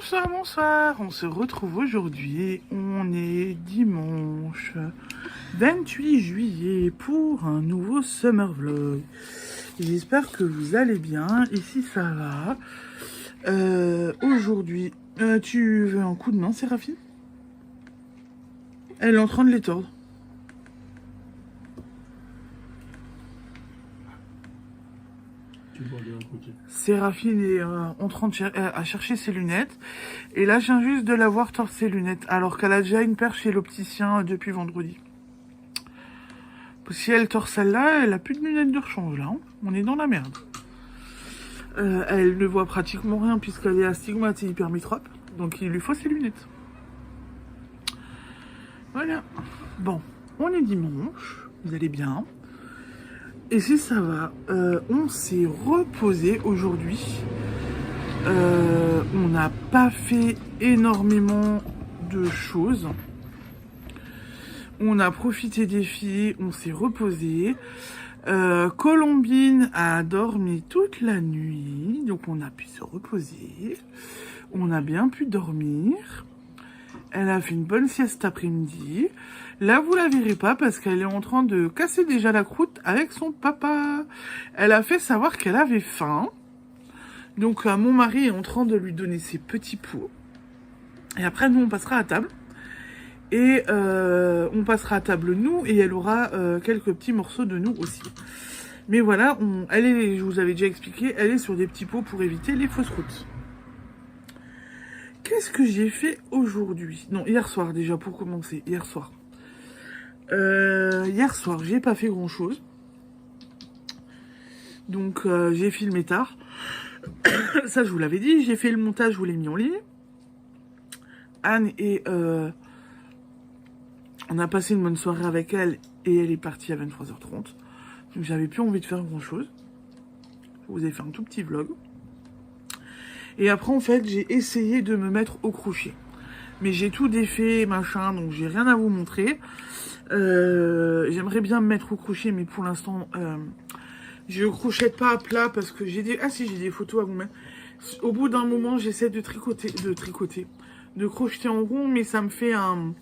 Bonsoir, bonsoir, on se retrouve aujourd'hui, on est dimanche 28 juillet pour un nouveau summer vlog. J'espère que vous allez bien, ici ça va. Aujourd'hui, tu veux un coup de main, Séraphine? Elle est en train de les tordre. Séraphine est en train de chercher ses lunettes. Et là, je viens juste de la voir tordre ses lunettes. Alors qu'elle a déjà une paire chez l'opticien depuis vendredi. Si elle tord celle-là, elle a plus de lunettes de rechange là. Hein. On est dans la merde. Elle ne voit pratiquement rien puisqu'elle est astigmate et hypermétrope. Donc il lui faut ses lunettes. Voilà. Bon, on est dimanche. Vous allez bien. Et si ça va, on s'est reposé aujourd'hui. On n'a pas fait énormément de choses. On a profité des filles, on s'est reposé. Colombine a dormi toute la nuit, donc on a pu se reposer. On a bien pu dormir. Elle a fait une bonne sieste après-midi. Là, vous la verrez pas parce qu'elle est en train de casser déjà la croûte avec son papa. Elle a fait savoir qu'elle avait faim. Donc, mon mari est en train de lui donner ses petits pots. Et après, nous, on passera à table. Et on passera à table, nous, et elle aura quelques petits morceaux de nous aussi. Mais voilà, je vous avais déjà expliqué, elle est sur des petits pots pour éviter les fausses routes. Qu'est-ce que j'ai fait aujourd'hui? Non, hier soir déjà, pour commencer. Hier soir, j'ai pas fait grand-chose. Donc, j'ai filmé tard. Ça, je vous l'avais dit. J'ai fait le montage, je vous l'ai mis en ligne. Anne et... on a passé une bonne soirée avec elle et elle est partie à 23h30. Donc, j'avais plus envie de faire grand-chose. Je vous ai fait un tout petit vlog. Et après, en fait, j'ai essayé de me mettre au crochet. Mais j'ai tout défait, machin, donc j'ai rien à vous montrer. J'aimerais bien me mettre au crochet, mais pour l'instant, je crochette pas à plat parce que j'ai des... Ah si, j'ai des photos à vous mettre. Au bout d'un moment, j'essaie de crocheter en rond, mais ça me fait un...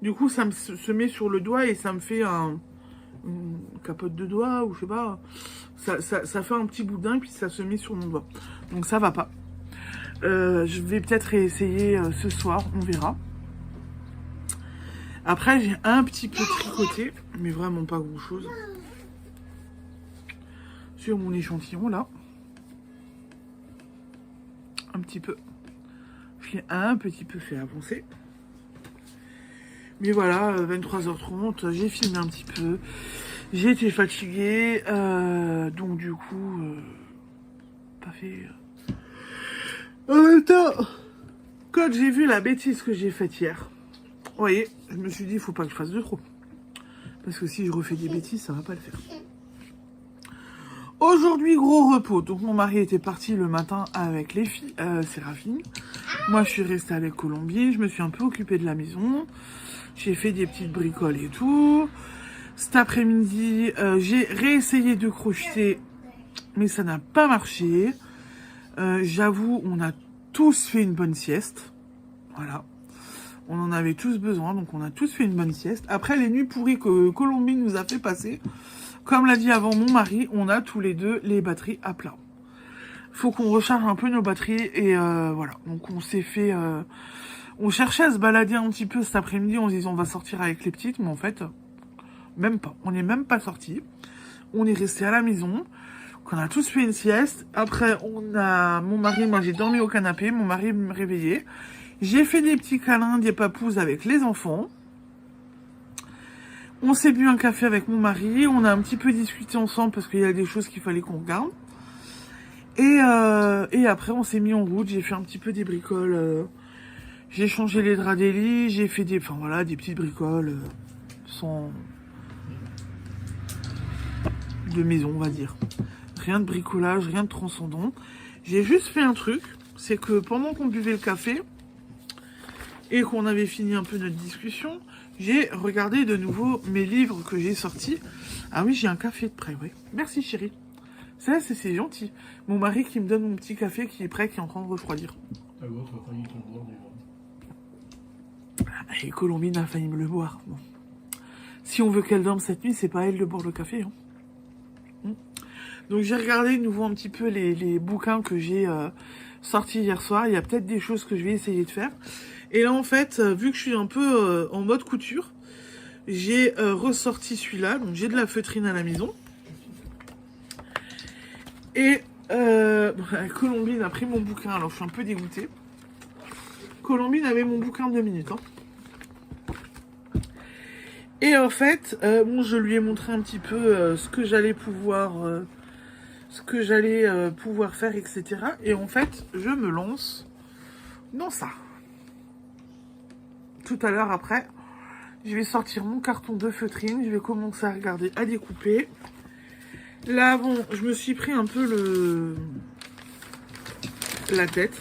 Du coup, ça se met sur le doigt et ça me fait une capote de doigt, ou je sais pas... Ça fait un petit boudin, puis ça se met sur mon doigt. Donc ça va pas. Je vais peut-être essayer ce soir, on verra. Après, j'ai un petit peu tricoté, mais vraiment pas grand-chose. Sur mon échantillon, là. Un petit peu. Je l'ai un petit peu fait avancer. Mais voilà, 23h30, j'ai filmé un petit peu. J'ai été fatiguée, donc du coup, pas fait... En même temps, quand j'ai vu la bêtise que j'ai faite hier, vous voyez, je me suis dit, il faut pas que je fasse de trop. Parce que si je refais des bêtises, ça va pas le faire. Aujourd'hui, gros repos. Donc mon mari était parti le matin avec les filles, Séraphine. Moi, je suis restée avec Colombie. Je me suis un peu occupée de la maison. J'ai fait des petites bricoles et tout. Cet après-midi, j'ai réessayé de crocheter, mais ça n'a pas marché. J'avoue, on a tous fait une bonne sieste. Voilà. On en avait tous besoin, donc on a tous fait une bonne sieste. Après, les nuits pourries que Colombie nous a fait passer, comme l'a dit avant mon mari, on a tous les deux les batteries à plat. Faut qu'on recharge un peu nos batteries et voilà. Donc on s'est fait... on cherchait à se balader un petit peu cet après-midi, on se disait on va sortir avec les petites, mais en fait... Même pas. On n'est même pas sortis. On est resté à la maison. On a tous fait une sieste. Après, mon mari, moi j'ai dormi au canapé. Mon mari me réveillait. J'ai fait des petits câlins, des papouses avec les enfants. On s'est bu un café avec mon mari. On a un petit peu discuté ensemble parce qu'il y a des choses qu'il fallait qu'on regarde. Et après, on s'est mis en route. J'ai fait un petit peu des bricoles. J'ai changé les draps des lits. J'ai fait des petites bricoles sans... de maison, on va dire. Rien de bricolage, rien de transcendant. J'ai juste fait un truc, c'est que pendant qu'on buvait le café et qu'on avait fini un peu notre discussion, j'ai regardé de nouveau mes livres que j'ai sortis. Ah oui, j'ai un café de près, oui. Merci chérie. Ça, c'est gentil. Mon mari qui me donne mon petit café qui est prêt, qui est en train de refroidir. Ta gosse a failli te le boire déjà. Et Colombine a failli me le boire. Bon. Si on veut qu'elle dorme cette nuit, c'est pas à elle de boire le café. Hein. Donc j'ai regardé de nouveau un petit peu les bouquins que j'ai sortis hier soir. Il y a peut-être des choses que je vais essayer de faire. Et là en fait, vu que je suis un peu en mode couture, j'ai ressorti celui-là. Donc j'ai de la feutrine à la maison. Et Colombine a pris mon bouquin. Alors je suis un peu dégoûtée. Colombine avait mon bouquin de 2 minutes. Hein. Et en fait, bon, je lui ai montré un petit peu ce que j'allais pouvoir faire, etc. Et en fait, je me lance dans ça. Tout à l'heure, après, je vais sortir mon carton de feutrine. Je vais commencer à regarder, à découper. Là, bon, je me suis pris un peu la tête.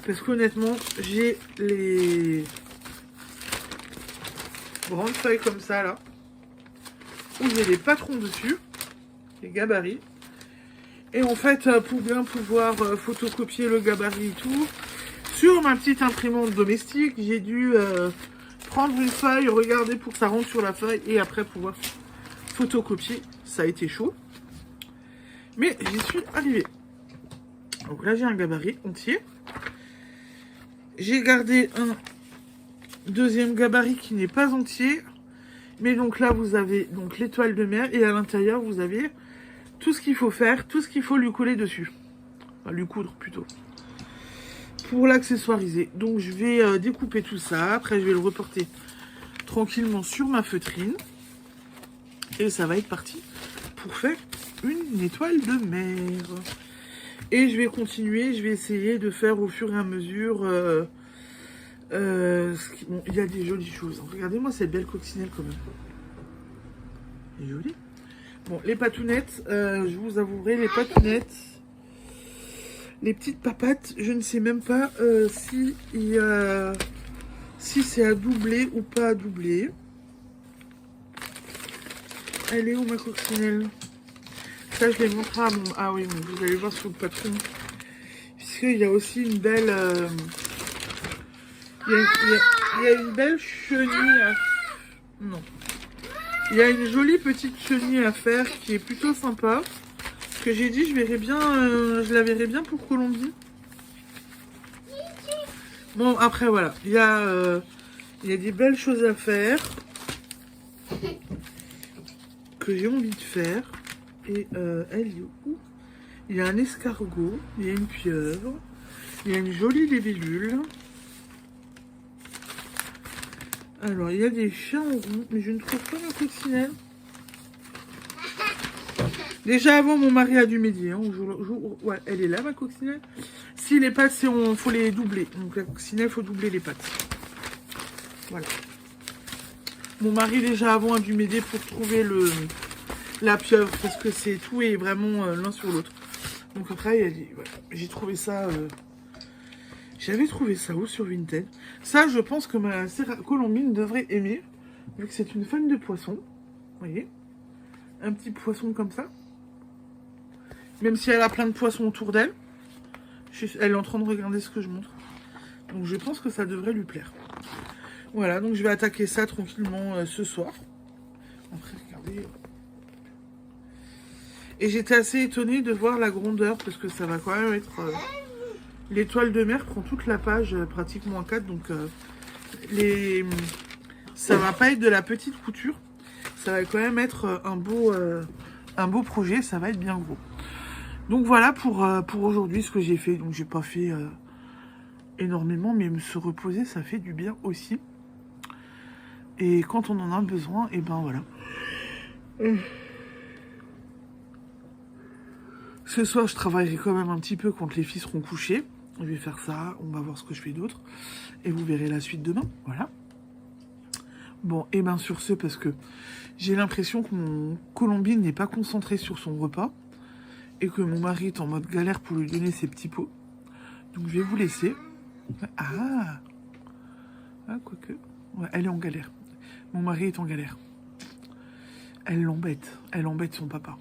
Parce qu'honnêtement, j'ai les grandes feuilles comme ça, là. Où j'ai les patrons dessus. Les gabarits. Et en fait, pour bien pouvoir photocopier le gabarit et tout, sur ma petite imprimante domestique, j'ai dû prendre une feuille, regarder pour que ça rentre sur la feuille et après pouvoir photocopier. Ça a été chaud. Mais j'y suis arrivée. Donc là, j'ai un gabarit entier. J'ai gardé un deuxième gabarit qui n'est pas entier. Mais donc là, vous avez donc l'étoile de mer et à l'intérieur, vous avez tout ce qu'il faut faire, tout ce qu'il faut lui coller dessus. Enfin, lui coudre plutôt. Pour l'accessoiriser. Donc je vais découper tout ça. Après, je vais le reporter tranquillement sur ma feutrine. Et ça va être parti pour faire une étoile de mer. Et je vais continuer. Je vais essayer de faire au fur et à mesure... bon, il y a des jolies choses. Regardez-moi cette belle coccinelle quand même. Elle est jolie. Bon, les patounettes, je vous avouerai, les patounettes, les petites papates, je ne sais même pas si c'est à doubler ou pas à doubler. Elle est où ma coccinelle? Ça, je les montrerai à mon... Ah oui, vous allez voir sur le patron. Puisqu'il y a aussi une belle... il y a une belle chenille à... Non. Il y a une jolie petite chenille à faire qui est plutôt sympa. Que j'ai dit, je la verrai bien pour Colombie. Bon, après, voilà. Il y a des belles choses à faire. Que j'ai envie de faire. Et elle est où? Il y a un escargot. Il y a une pieuvre. Il y a une jolie libellule. Alors, il y a des chiens en rond, mais je ne trouve pas ma coccinelle. Déjà avant, mon mari a dû m'aider. Hein, ouais, elle est là, ma coccinelle. Si les pattes, faut les doubler. Donc la coccinelle, il faut doubler les pattes. Voilà. Mon mari, déjà avant, a dû m'aider pour trouver la pieuvre. Parce que c'est tout est vraiment l'un sur l'autre. Donc après, voilà, j'ai trouvé ça... J'avais trouvé ça où sur Vinted? Ça, je pense que ma Colombine devrait aimer, vu que c'est une fan de poisson. Vous voyez? Un petit poisson comme ça. Même si elle a plein de poissons autour d'elle. Elle est en train de regarder ce que je montre. Donc je pense que ça devrait lui plaire. Voilà, donc je vais attaquer ça tranquillement ce soir. Après, regardez. Et j'étais assez étonnée de voir la grandeur, parce que ça va quand même être... L'étoile de mer prend toute la page, pratiquement à 4, donc ça va pas être de la petite couture. Ça va quand même être un beau projet, ça va être bien gros. Donc voilà pour aujourd'hui ce que j'ai fait. Donc j'ai pas fait énormément, mais se reposer, ça fait du bien aussi. Et quand on en a besoin, et ben voilà. Ce soir, je travaillerai quand même un petit peu quand les filles seront couchées. Je vais faire ça, on va voir ce que je fais d'autre. Et vous verrez la suite demain, voilà. Bon, et bien sur ce, parce que j'ai l'impression que mon Colombine n'est pas concentré sur son repas. Et que mon mari est en mode galère pour lui donner ses petits pots. Donc je vais vous laisser. Ah, quoique. Ouais, elle est en galère. Mon mari est en galère. Elle l'embête. Elle embête son papa.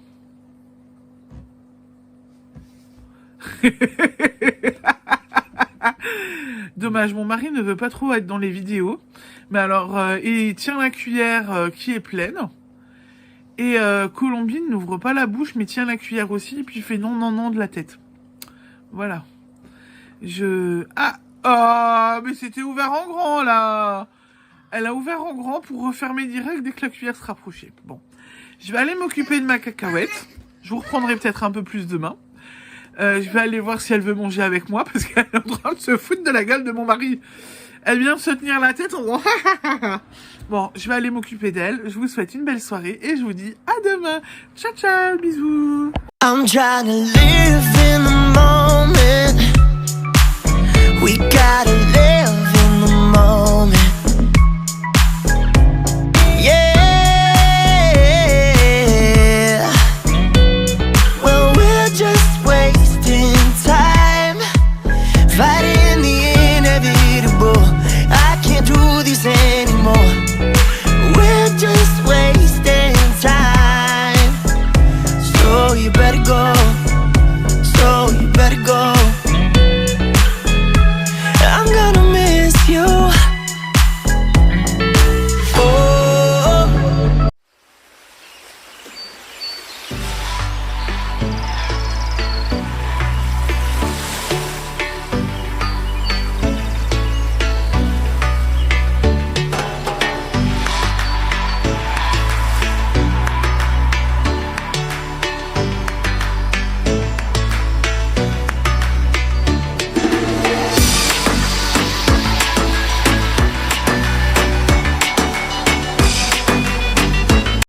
Dommage, mon mari ne veut pas trop être dans les vidéos. Mais alors, il tient la cuillère qui est pleine. Et Colombine n'ouvre pas la bouche, mais tient la cuillère aussi. Et puis fait non, non, non de la tête. Voilà. Ah, oh, mais c'était ouvert en grand, là. Elle a ouvert en grand pour refermer direct dès que la cuillère se rapprochait. Bon. Je vais aller m'occuper de ma cacahuète. Je vous reprendrai peut-être un peu plus demain. Je vais aller voir si elle veut manger avec moi, parce qu'elle est en train de se foutre de la gueule de mon mari. Elle vient de se tenir la tête en... Bon, je vais aller m'occuper d'elle. Je vous souhaite une belle soirée et je vous dis à demain. Ciao, ciao, bisous. I'm trying to live in